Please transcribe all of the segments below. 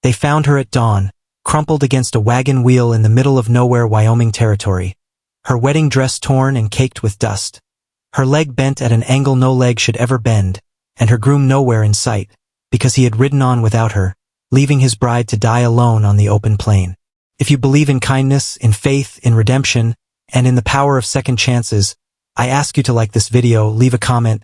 They found her at dawn, crumpled against a wagon wheel in the middle of nowhere Wyoming territory, her wedding dress torn and caked with dust, her leg bent at an angle no leg should ever bend, and her groom nowhere in sight, because he had ridden on without her, leaving his bride to die alone on the open plain. If you believe in kindness, in faith, in redemption, and in the power of second chances, I ask you to like this video, leave a comment,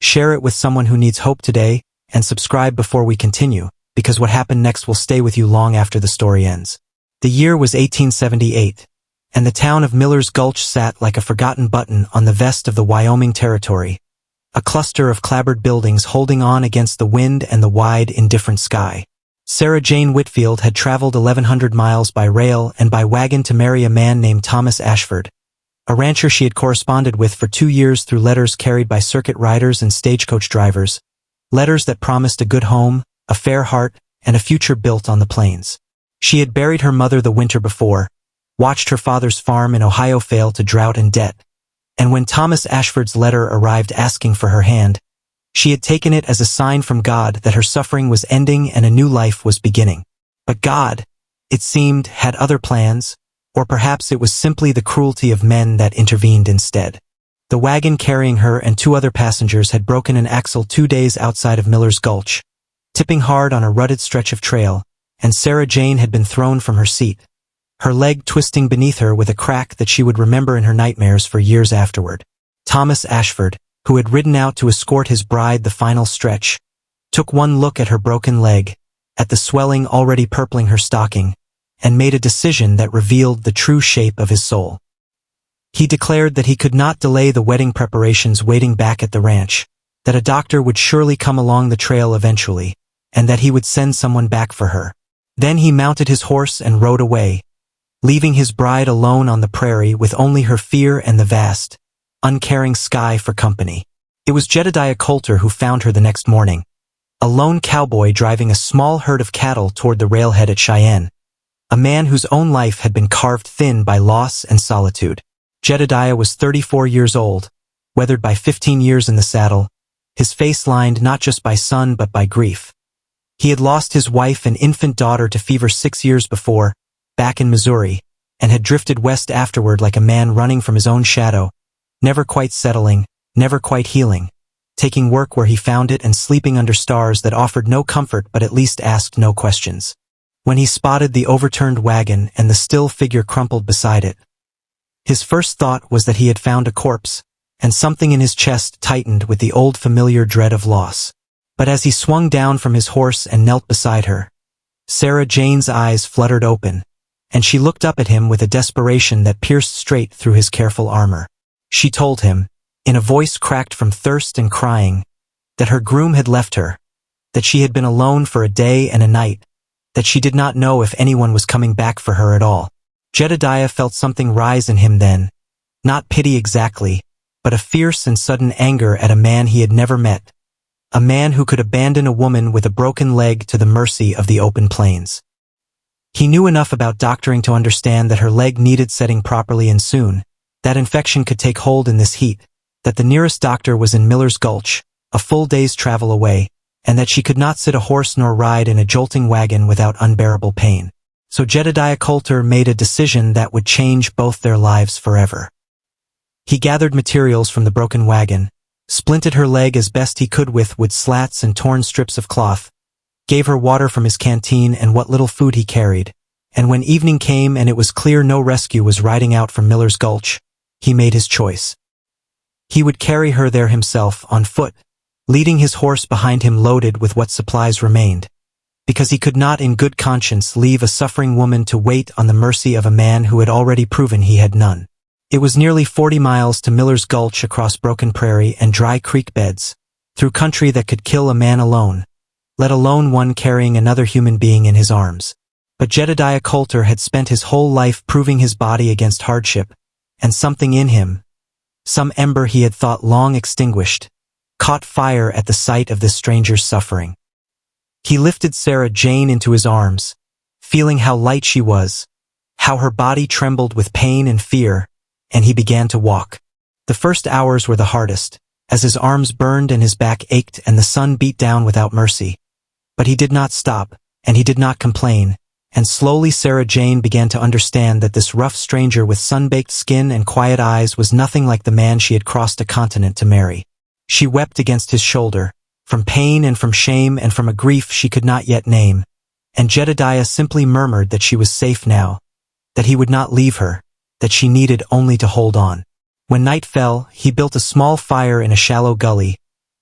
share it with someone who needs hope today, and subscribe before we continue, because what happened next will stay with you long after the story ends. The year was 1878, and the town of Miller's Gulch sat like a forgotten button on the vest of the Wyoming territory, a cluster of clapboard buildings holding on against the wind and the wide, indifferent sky. Sarah Jane Whitfield had traveled 1,100 miles by rail and by wagon to marry a man named Thomas Ashford, a rancher she had corresponded with for 2 years through letters carried by circuit riders and stagecoach drivers, letters that promised a good home, a fair heart, and a future built on the plains. She had buried her mother the winter before, watched her father's farm in Ohio fail to drought and debt, and when Thomas Ashford's letter arrived asking for her hand, she had taken it as a sign from God that her suffering was ending and a new life was beginning. But God, it seemed, had other plans, or perhaps it was simply the cruelty of men that intervened instead. The wagon carrying her and 2 other passengers had broken an axle 2 days outside of Miller's Gulch, tipping hard on a rutted stretch of trail, and Sarah Jane had been thrown from her seat, her leg twisting beneath her with a crack that she would remember in her nightmares for years afterward. Thomas Ashford, who had ridden out to escort his bride the final stretch, took one look at her broken leg, at the swelling already purpling her stocking, and made a decision that revealed the true shape of his soul. He declared that he could not delay the wedding preparations waiting back at the ranch, that a doctor would surely come along the trail eventually, and that he would send someone back for her. Then he mounted his horse and rode away, leaving his bride alone on the prairie with only her fear and the vast, uncaring sky for company. It was Jedediah Coulter who found her the next morning, a lone cowboy driving a small herd of cattle toward the railhead at Cheyenne, a man whose own life had been carved thin by loss and solitude. Jedediah was 34 years old, weathered by 15 years in the saddle, his face lined not just by sun but by grief. He had lost his wife and infant daughter to fever 6 years before, back in Missouri, and had drifted west afterward like a man running from his own shadow, never quite settling, never quite healing, taking work where he found it and sleeping under stars that offered no comfort but at least asked no questions. When he spotted the overturned wagon and the still figure crumpled beside it, his first thought was that he had found a corpse, and something in his chest tightened with the old familiar dread of loss. But as he swung down from his horse and knelt beside her, Sarah Jane's eyes fluttered open, and she looked up at him with a desperation that pierced straight through his careful armor. She told him, in a voice cracked from thirst and crying, that her groom had left her, that she had been alone for a day and a night, that she did not know if anyone was coming back for her at all. Jedediah felt something rise in him then, not pity exactly, but a fierce and sudden anger at a man he had never met, a man who could abandon a woman with a broken leg to the mercy of the open plains. He knew enough about doctoring to understand that her leg needed setting properly and soon, that infection could take hold in this heat, that the nearest doctor was in Miller's Gulch, a full day's travel away, and that she could not sit a horse nor ride in a jolting wagon without unbearable pain. So Jedediah Coulter made a decision that would change both their lives forever. He gathered materials from the broken wagon, splinted her leg as best he could with wood slats and torn strips of cloth, gave her water from his canteen and what little food he carried, and when evening came and it was clear no rescue was riding out from Miller's Gulch, he made his choice. He would carry her there himself, on foot, leading his horse behind him loaded with what supplies remained, because he could not in good conscience leave a suffering woman to wait on the mercy of a man who had already proven he had none. It was nearly 40 miles to Miller's Gulch across broken prairie and dry creek beds, through country that could kill a man alone, let alone one carrying another human being in his arms. But Jedediah Coulter had spent his whole life proving his body against hardship, and something in him, some ember he had thought long extinguished, caught fire at the sight of this stranger's suffering. He lifted Sarah Jane into his arms, feeling how light she was, how her body trembled with pain and fear, and he began to walk. The first hours were the hardest, as his arms burned and his back ached and the sun beat down without mercy. But he did not stop, and he did not complain, and slowly Sarah Jane began to understand that this rough stranger with sun-baked skin and quiet eyes was nothing like the man she had crossed a continent to marry. She wept against his shoulder, from pain and from shame and from a grief she could not yet name, and Jedediah simply murmured that she was safe now, that he would not leave her, that she needed only to hold on. When night fell, he built a small fire in a shallow gully,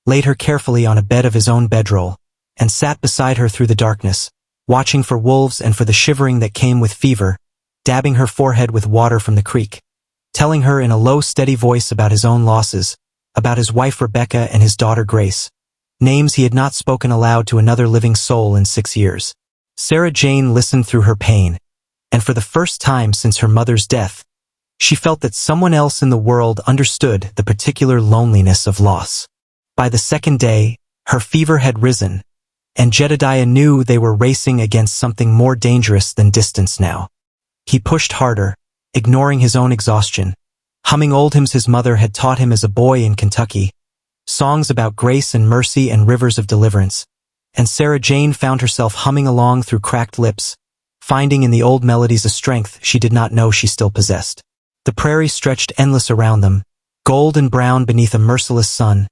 laid her carefully on a bed of his own bedroll, and sat beside her through the darkness, watching for wolves and for the shivering that came with fever, dabbing her forehead with water from the creek, telling her in a low, steady voice about his own losses, about his wife Rebecca and his daughter Grace, names he had not spoken aloud to another living soul in 6 years. Sarah Jane listened through her pain, and for the first time since her mother's death, she felt that someone else in the world understood the particular loneliness of loss. By the second day, her fever had risen, and Jedediah knew they were racing against something more dangerous than distance now. He pushed harder, ignoring his own exhaustion, humming old hymns his mother had taught him as a boy in Kentucky, songs about grace and mercy and rivers of deliverance, and Sarah Jane found herself humming along through cracked lips, finding in the old melodies a strength she did not know she still possessed. The prairie stretched endless around them, gold and brown beneath a merciless sun,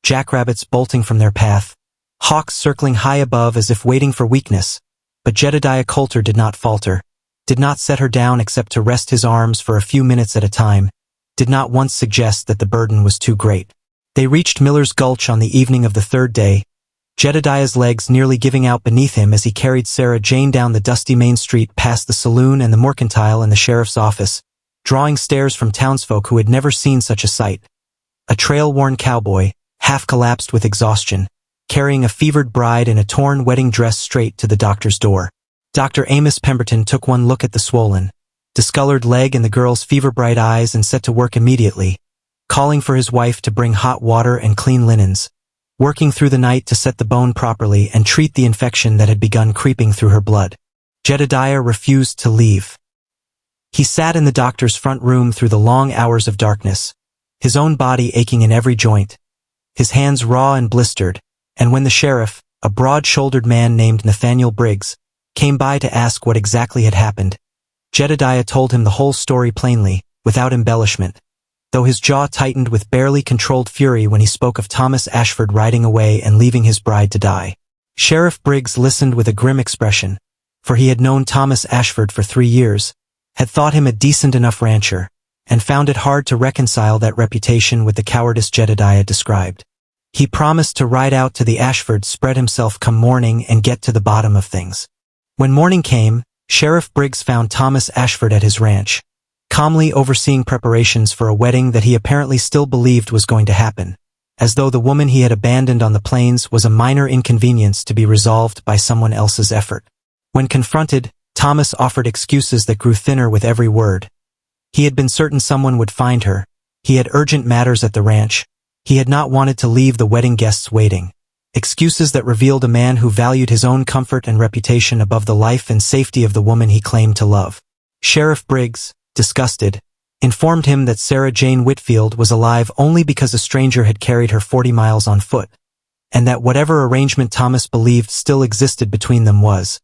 jackrabbits bolting from their path, hawks circling high above as if waiting for weakness, but Jedediah Coulter did not falter, did not set her down except to rest his arms for a few minutes at a time, did not once suggest that the burden was too great. They reached Miller's Gulch on the evening of the third day, Jedediah's legs nearly giving out beneath him as he carried Sarah Jane down the dusty main street past the saloon and the mercantile and the sheriff's office, drawing stares from townsfolk who had never seen such a sight. A trail-worn cowboy, half collapsed with exhaustion, carrying a fevered bride in a torn wedding dress straight to the doctor's door. Dr. Amos Pemberton took one look at the swollen, discolored leg and the girl's fever-bright eyes and set to work immediately, calling for his wife to bring hot water and clean linens, working through the night to set the bone properly and treat the infection that had begun creeping through her blood. Jedediah refused to leave. He sat in the doctor's front room through the long hours of darkness, his own body aching in every joint, his hands raw and blistered, and when the sheriff, a broad-shouldered man named Nathaniel Briggs, came by to ask what exactly had happened, Jedediah told him the whole story plainly, without embellishment, though his jaw tightened with barely controlled fury when he spoke of Thomas Ashford riding away and leaving his bride to die. Sheriff Briggs listened with a grim expression, for he had known Thomas Ashford for 3 years, had thought him a decent enough rancher, and found it hard to reconcile that reputation with the cowardice Jedediah described. He promised to ride out to the Ashfords, spread himself come morning, and get to the bottom of things. When morning came, Sheriff Briggs found Thomas Ashford at his ranch, calmly overseeing preparations for a wedding that he apparently still believed was going to happen, as though the woman he had abandoned on the plains was a minor inconvenience to be resolved by someone else's effort. When confronted, Thomas offered excuses that grew thinner with every word. He had been certain someone would find her, he had urgent matters at the ranch, he had not wanted to leave the wedding guests waiting. Excuses that revealed a man who valued his own comfort and reputation above the life and safety of the woman he claimed to love. Sheriff Briggs, disgusted, informed him that Sarah Jane Whitfield was alive only because a stranger had carried her 40 miles on foot, and that whatever arrangement Thomas believed still existed between them was,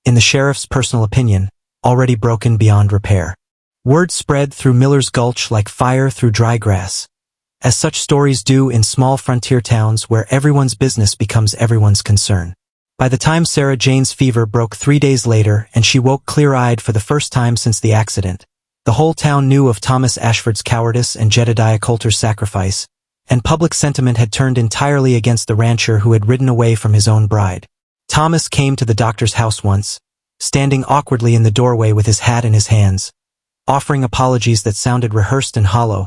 in the sheriff's personal opinion, already broken beyond repair. Word spread through Miller's Gulch like fire through dry grass, as such stories do in small frontier towns where everyone's business becomes everyone's concern. By the time Sarah Jane's fever broke 3 days later and she woke clear-eyed for the first time since the accident, the whole town knew of Thomas Ashford's cowardice and Jedediah Coulter's sacrifice, and public sentiment had turned entirely against the rancher who had ridden away from his own bride. Thomas came to the doctor's house once, standing awkwardly in the doorway with his hat in his hands, offering apologies that sounded rehearsed and hollow,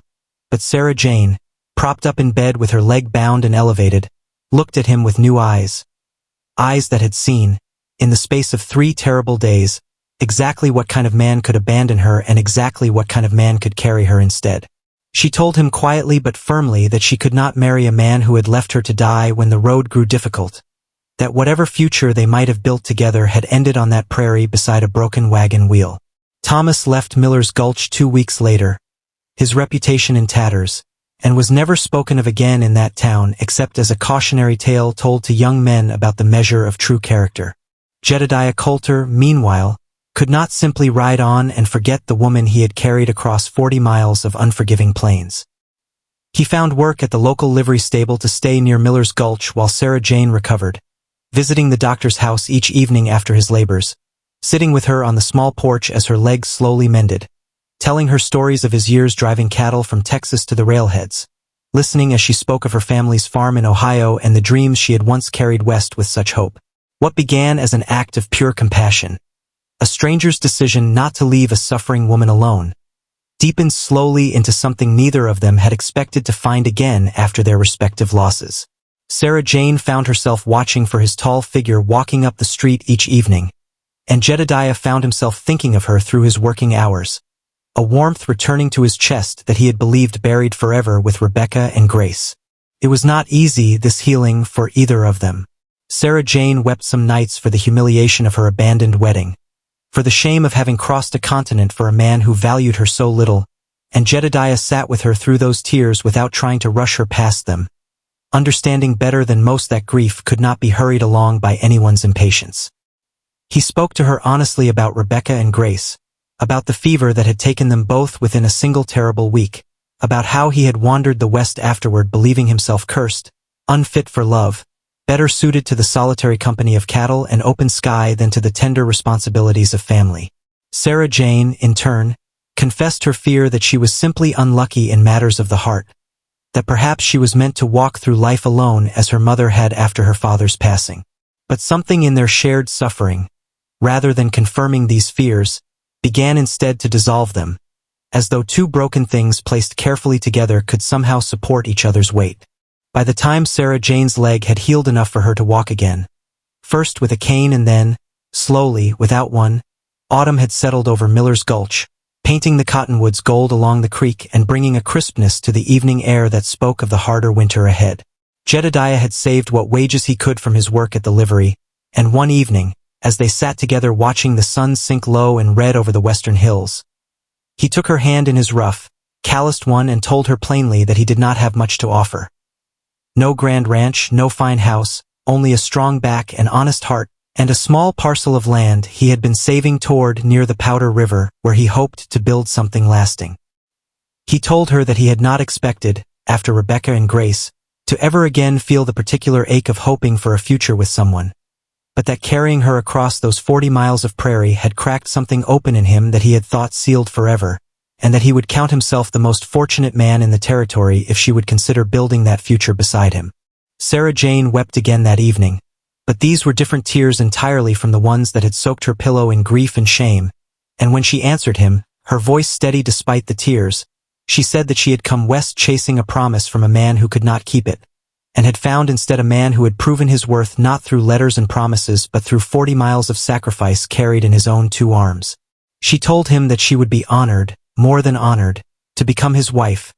but Sarah Jane, propped up in bed with her leg bound and elevated, looked at him with new eyes. Eyes that had seen, in the space of 3 terrible days, exactly what kind of man could abandon her and exactly what kind of man could carry her instead. She told him quietly but firmly that she could not marry a man who had left her to die when the road grew difficult, that whatever future they might have built together had ended on that prairie beside a broken wagon wheel. Thomas left Miller's Gulch 2 weeks later, his reputation in tatters, and was never spoken of again in that town except as a cautionary tale told to young men about the measure of true character. Jedediah Coulter, meanwhile, could not simply ride on and forget the woman he had carried across 40 miles of unforgiving plains. He found work at the local livery stable to stay near Miller's Gulch while Sarah Jane recovered, visiting the doctor's house each evening after his labors, sitting with her on the small porch as her legs slowly mended, telling her stories of his years driving cattle from Texas to the railheads, listening as she spoke of her family's farm in Ohio and the dreams she had once carried west with such hope. What began as an act of pure compassion, a stranger's decision not to leave a suffering woman alone, deepened slowly into something neither of them had expected to find again after their respective losses. Sarah Jane found herself watching for his tall figure walking up the street each evening, and Jedediah found himself thinking of her through his working hours, a warmth returning to his chest that he had believed buried forever with Rebecca and Grace. It was not easy, this healing, for either of them. Sarah Jane wept some nights for the humiliation of her abandoned wedding, for the shame of having crossed a continent for a man who valued her so little, and Jedediah sat with her through those tears without trying to rush her past them, understanding better than most that grief could not be hurried along by anyone's impatience. He spoke to her honestly about Rebecca and Grace, about the fever that had taken them both within a single terrible week, about how he had wandered the West afterward believing himself cursed, unfit for love, better suited to the solitary company of cattle and open sky than to the tender responsibilities of family. Sarah Jane, in turn, confessed her fear that she was simply unlucky in matters of the heart, that perhaps she was meant to walk through life alone as her mother had after her father's passing. But something in their shared suffering, rather than confirming these fears, began instead to dissolve them, as though two broken things placed carefully together could somehow support each other's weight. By the time Sarah Jane's leg had healed enough for her to walk again, first with a cane and then, slowly, without one, autumn had settled over Miller's Gulch, painting the cottonwoods gold along the creek and bringing a crispness to the evening air that spoke of the harder winter ahead. Jedediah had saved what wages he could from his work at the livery, and one evening, as they sat together watching the sun sink low and red over the western hills, he took her hand in his rough, calloused one and told her plainly that he did not have much to offer. No grand ranch, no fine house, only a strong back and honest heart, and a small parcel of land he had been saving toward near the Powder River where he hoped to build something lasting. He told her that he had not expected, after Rebecca and Grace, to ever again feel the particular ache of hoping for a future with someone, but that carrying her across those 40 miles of prairie had cracked something open in him that he had thought sealed forever, and that he would count himself the most fortunate man in the territory if she would consider building that future beside him. Sarah Jane wept again that evening, but these were different tears entirely from the ones that had soaked her pillow in grief and shame, and when she answered him, her voice steady despite the tears, she said that she had come west chasing a promise from a man who could not keep it, and had found instead a man who had proven his worth not through letters and promises but through 40 miles of sacrifice carried in his own two arms. She told him that she would be honored, more than honored, to become his wife,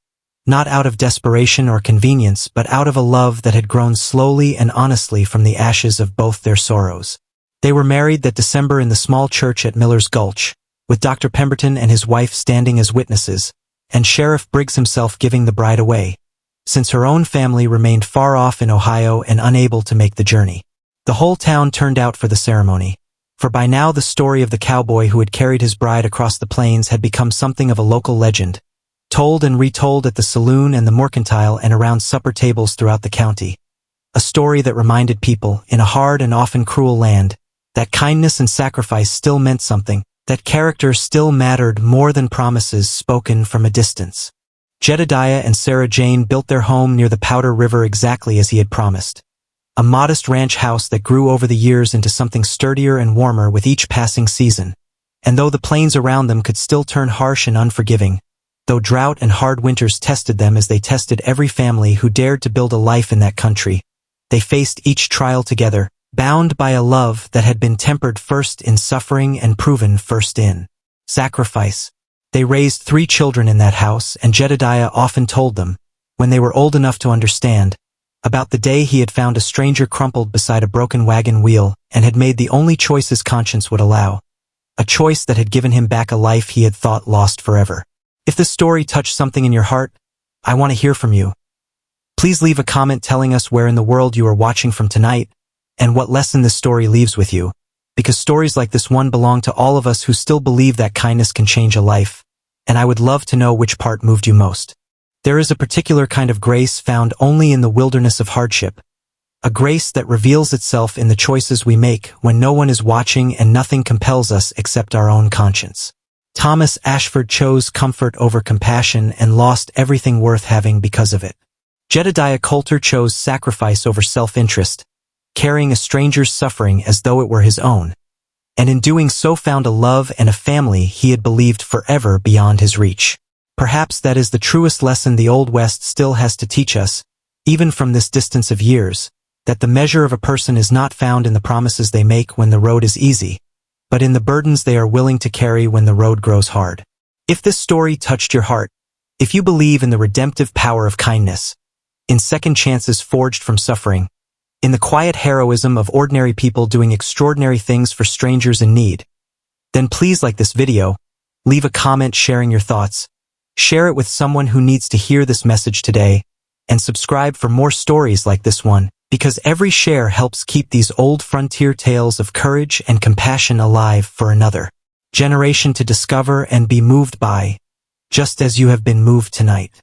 not out of desperation or convenience but out of a love that had grown slowly and honestly from the ashes of both their sorrows. They were married that December in the small church at Miller's Gulch, with Dr. Pemberton and his wife standing as witnesses, and Sheriff Briggs himself giving the bride away, since her own family remained far off in Ohio and unable to make the journey. The whole town turned out for the ceremony, for by now the story of the cowboy who had carried his bride across the plains had become something of a local legend, told and retold at the saloon and the mercantile and around supper tables throughout the county. A story that reminded people, in a hard and often cruel land, that kindness and sacrifice still meant something, that character still mattered more than promises spoken from a distance. Jedediah and Sarah Jane built their home near the Powder River exactly as he had promised. A modest ranch house that grew over the years into something sturdier and warmer with each passing season. And though the plains around them could still turn harsh and unforgiving, though drought and hard winters tested them as they tested every family who dared to build a life in that country, they faced each trial together, bound by a love that had been tempered first in suffering and proven first in sacrifice. They raised 3 children in that house, and Jedediah often told them, when they were old enough to understand, about the day he had found a stranger crumpled beside a broken wagon wheel and had made the only choice his conscience would allow, a choice that had given him back a life he had thought lost forever. If this story touched something in your heart, I want to hear from you. Please leave a comment telling us where in the world you are watching from tonight, and what lesson this story leaves with you. because stories like this one belong to all of us who still believe that kindness can change a life, and I would love to know which part moved you most. There is a particular kind of grace found only in the wilderness of hardship, a grace that reveals itself in the choices we make when no one is watching and nothing compels us except our own conscience. Thomas Ashford chose comfort over compassion and lost everything worth having because of it. Jedediah Coulter chose sacrifice over self-interest, carrying a stranger's suffering as though it were his own, and in doing so found a love and a family he had believed forever beyond his reach. Perhaps that is the truest lesson the Old West still has to teach us, even from this distance of years, that the measure of a person is not found in the promises they make when the road is easy, but in the burdens they are willing to carry when the road grows hard. If this story touched your heart, if you believe in the redemptive power of kindness, in second chances forged from suffering, in the quiet heroism of ordinary people doing extraordinary things for strangers in need, then please like this video, leave a comment sharing your thoughts, share it with someone who needs to hear this message today, and subscribe for more stories like this one, because every share helps keep these old frontier tales of courage and compassion alive for another generation to discover and be moved by, just as you have been moved tonight.